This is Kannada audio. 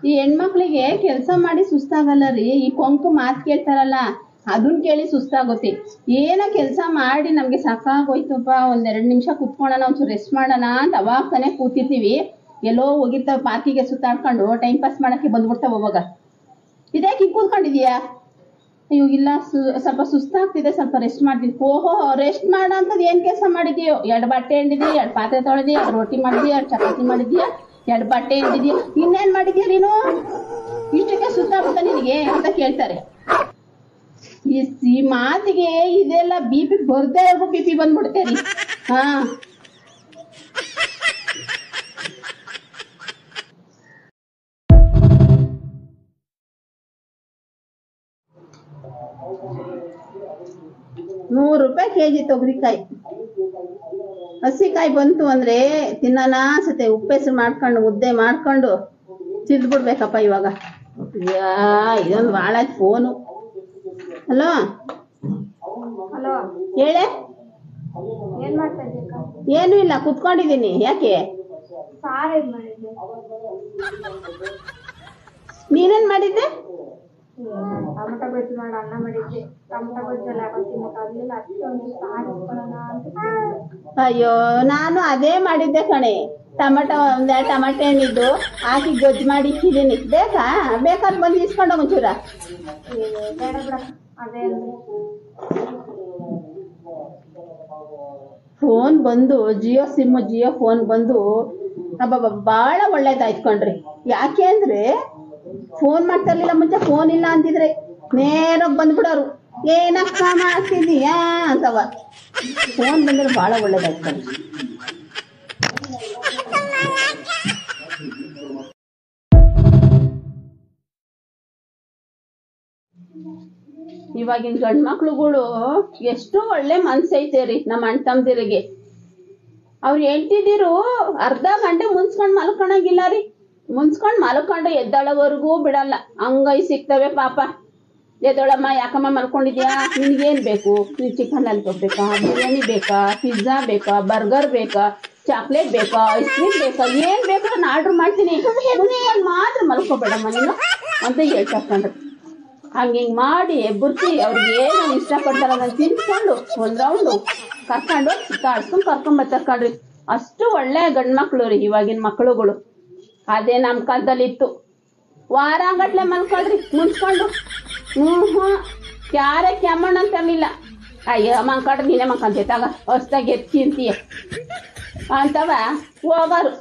ಈ ಹೆಣ್ಮಕ್ಳಿಗೆ ಕೆಲಸ ಮಾಡಿ ಸುಸ್ತಾಗಲ್ಲ ರೀ, ಈ ಕೊಂಕು ಮಾತು ಕೇಳ್ತಾರಲ್ಲ ಅದನ್ನ ಕೇಳಿ ಸುಸ್ತಾಗುತ್ತೆ. ಏನೋ ಕೆಲಸ ಮಾಡಿ ನಮ್ಗೆ ಸಾಕಾಗೋಯ್ತಪ್ಪ, ಒಂದೆರಡು ನಿಮಿಷ ಕುತ್ಕೊಳ್ಳೋಣ, ಒಂಚೂರು ರೆಸ್ಟ್ ಮಾಡೋಣ ಅಂತ ಅವಾಗ ತಾನೇ ಕೂತಿರ್ತೀವಿ. ಎಲ್ಲೋ ಹೋಗಿರ್ತಾವ ಪಾರ್ಕಿಗೆ ಸುತ್ತಾಡ್ಕೊಂಡು ಟೈಮ್ ಪಾಸ್ ಮಾಡಕ್ಕೆ ಬಂದ್ಬಿಡ್ತಾವ. ಅವಾಗ ಇದ್ಯಾಕೆ ಹಿಂಗೆ ಕೂತ್ಕೊಂಡಿದ್ಯಾ? ಅಯ್ಯೋ ಇಲ್ಲ, ಸ್ವಲ್ಪ ಸುಸ್ತಾಗ್ತಿದೆ, ಸ್ವಲ್ಪ ರೆಸ್ಟ್ ಮಾಡ್ತೀನಿ. ಓಹೋ, ರೆಸ್ಟ್ ಮಾಡೋ ಅಂಥದ್ದು ಏನು ಕೆಲಸ ಮಾಡಿದ್ಯೋ? 2 ಬಟ್ಟೆ ಹಿಂಡಿದ್ಯಾ, 2 ಪಾತ್ರೆ ತೊಳೆದಿಯಾ, 2 ರೊಟ್ಟಿ ಮಾಡಿದ್ಯಾ, 2 ಚಪಾತಿ ಮಾಡಿದ್ಯಾ, 2 ಬಟ್ಟೆ ಹಿಂಡಿದ್ಯಾ, ಇನ್ನೇನು ಮಾಡಿದ್ಯಾ ನೀನು? ಇಷ್ಟಕ್ಕೆ ಸುತ್ತಾಗ್ಬಿಡ್ತಾ ನಿನಗೆ ಅಂತ ಕೇಳ್ತಾರೆ. ಈ ಮಾತಿಗೆ ಇದೆಲ್ಲ BP ಬರ್ದೇ BP ಬಂದ್ಬಿಡುತ್ತೆ ರೀ. ಹಾ, ₹100 kg ತೊಗರಿಕಾಯಿ. ಹಸಿಕಾಯಿ ಬಂತು ಅಂದ್ರೆ ತಿನ್ನೋಣ ಅನ್ಸುತ್ತೆ. ಉಪ್ಪೆಸರು ಮಾಡ್ಕೊಂಡು ಮುದ್ದೆ ಮಾಡ್ಕೊಂಡು ತಿಂದ್ಬಿಡ್ಬೇಕಪ್ಪ ಇವಾಗ. ಇದೊಂದು ಭಾಳ ಫೋನು. ಹಲೋ ಹಲೋ, ಹೇಳೆ. ಏನ್ ಮಾಡ್ತಾ ಇದ್ದೀಕ? ಏನು ಇಲ್ಲ, ಕುತ್ಕೊಂಡಿದ್ದೀನಿ. ಯಾಕೆ? ಸಾರು ಏನ್ ಮಾಡಿದ್ದೆ? ನೀನೇನ್ ಮಾಡಿದ್ದೆ? ಟೊಮಟೊ ಗೊಜ್ಜು ಮಾಡಿ ಅನ್ನ ಮಾಡಿದ್ದೆ. ಟೊಮಟೊ ಗೊಜ್ಜೆಲ್ಲ ಯಾವತ್ತು ತಿನ್ನಕ್ಕಾಗ್ಲಿಲ್ಲ, ಅದಕ್ಕೆ ಒಂದು ಸಾರು ಇಟ್ಕೊಳ್ಳೋಣ ಅಂತ. ಅಯ್ಯೋ, ನಾನು ಅದೇ ಮಾಡಿದ್ದೆ ಕಣೆ. ಒಂದೆರಡು ಟೊಮಟೊ ಹಣ್ಣಿದ್ದು ಹಾಕಿ ಗೊಜ್ಜು ಮಾಡಿ ಇಕ್ಕಿದ್ದೀನಿ. ಬೇಕಾದ್ರೆ ಬಂದು ಇಸ್ಕೊಂಡು ಒಂಚೂರ. ಬೇಡ ಬಿಡ, ಅದೇ ಅಂದ್ರೆ ಫೋನ್ ಬಂದು ಜಿಯೋ ಫೋನ್ ಬಂದು ಭಾಳ ಒಳ್ಳೇದಾಯ್ತು ಕಣ್ರಿ. ಯಾಕೆ ಅಂದ್ರೆ ಫೋನ್ ಮಾಡ್ತಾ ಇರ್ಲಿಲ್ಲ ಮುಂಚೆ. ಫೋನ್ ಇಲ್ಲ ಅಂತಿದ್ರೆ ನೇರಾಗಿ ಬಂದ್ಬಿಡೋರು, ಏನಕ್ಕ ಮಾಡ್ತಿದೀಯಾ ಅಂತವ. ಫೋನ್ ಬಂದ್ರೆ ಭಾಳ ಒಳ್ಳೇದಾಯ್ತು ಕಣ್ರಿ. ಇವಾಗಿನ ಗಂಡು ಮಕ್ಳುಗಳು ಎಷ್ಟು ಒಳ್ಳೆ ಮನ್ಸೈತೆ ರೀ. ನಮ್ಮ ಅಣ್ಣ ತಮ್ಮದಿರಿಗೆ ಅವ್ರು ಹೇಳ್ತಿದ್ದೀರು ಅರ್ಧ ಗಂಟೆ ಮುನ್ಸ್ಕೊಂಡ್ ಮಲ್ಕೊಳಂಗಿಲ್ಲ ರೀ. ಮುನ್ಸ್ಕೊಂಡ್ ಮಲ್ಕೊಂಡು ಎದ್ದಾಳವರೆಗೂ ಬಿಡಲ್ಲ. ಅಂಗೈ ಸಿಗ್ತವೆ ಪಾಪ. ಎದ್ದೋಳಮ್ಮ, ಯಾಕಮ್ಮ ಮಲ್ಕೊಂಡಿದ್ಯಾ? ನಿನ್ಗೇನ್ ಬೇಕು? ನೀನ್ ಚಿಕನ್ ಲಾಲಿಪಾಪ್ ಬೇಕಾ, ಬಿರಿಯಾನಿ ಬೇಕಾ, ಪಿಜ್ಜಾ ಬೇಕಾ, ಬರ್ಗರ್ ಬೇಕಾ, ಚಾಕ್ಲೇಟ್ ಬೇಕಾ, ಐಸ್ ಕ್ರೀಮ್ ಬೇಕಾ, ಏನ್ ಬೇಕು ನಾನು ಆರ್ಡರ್ ಮಾಡ್ತೀನಿ, ಮಾತ್ರ ಮಲ್ಕೋಬೇಡಮ್ಮ ನೀನು ಅಂತ ಹೇಳ್ತಾಕಂಡ್ರಿ. ಹಂಗೆ ಮಾಡಿ ಎಬ್ಬರ್ಸಿ ಅವ್ರಿಗೆ ಏನು ಇಷ್ಟಪಡ್ತಾರ ಅದನ್ನ ತಿನ್ಸ್ಕೊಂಡು ಒಂದ್ ರೌಂಡು ಕರ್ಕೊಂಡು ಸುತ್ತಾಡ್ಸ್ಕೊಂಡು ಕರ್ಕೊಂಬರ್ತಾಕಂಡ್ರಿ. ಅಷ್ಟು ಒಳ್ಳೆ ಗಂಡು ಮಕ್ಳು ರೀ ಇವಾಗಿನ ಮಕ್ಳುಗಳು. ಅದೇ ನಮ್ಮ ಕಾಲದಲ್ಲಿ ಇತ್ತು. ವಾರಗಟ್ಲೆ ಮಲ್ಕೊಳ್ರಿ ಮುನ್ಸ್ಕೊಂಡು. ಕ್ಯಾರೆ ಕೆಮ್ಮಣ್ಣ ಅಂತ ಇರ್ಲಿಲ್ಲ. ಅಯ್ಯೋ ಮಲ್ಕೊಡ್ರಿ, ನೀನೇ ಮಲ್ಕೊಂತೀಯ ತಗ, ಹೊಸ್ದಾಗಿ ಎತ್ತಿ ತಿಂತೀಯ ಅಂತವ ಹೋಗೋರು.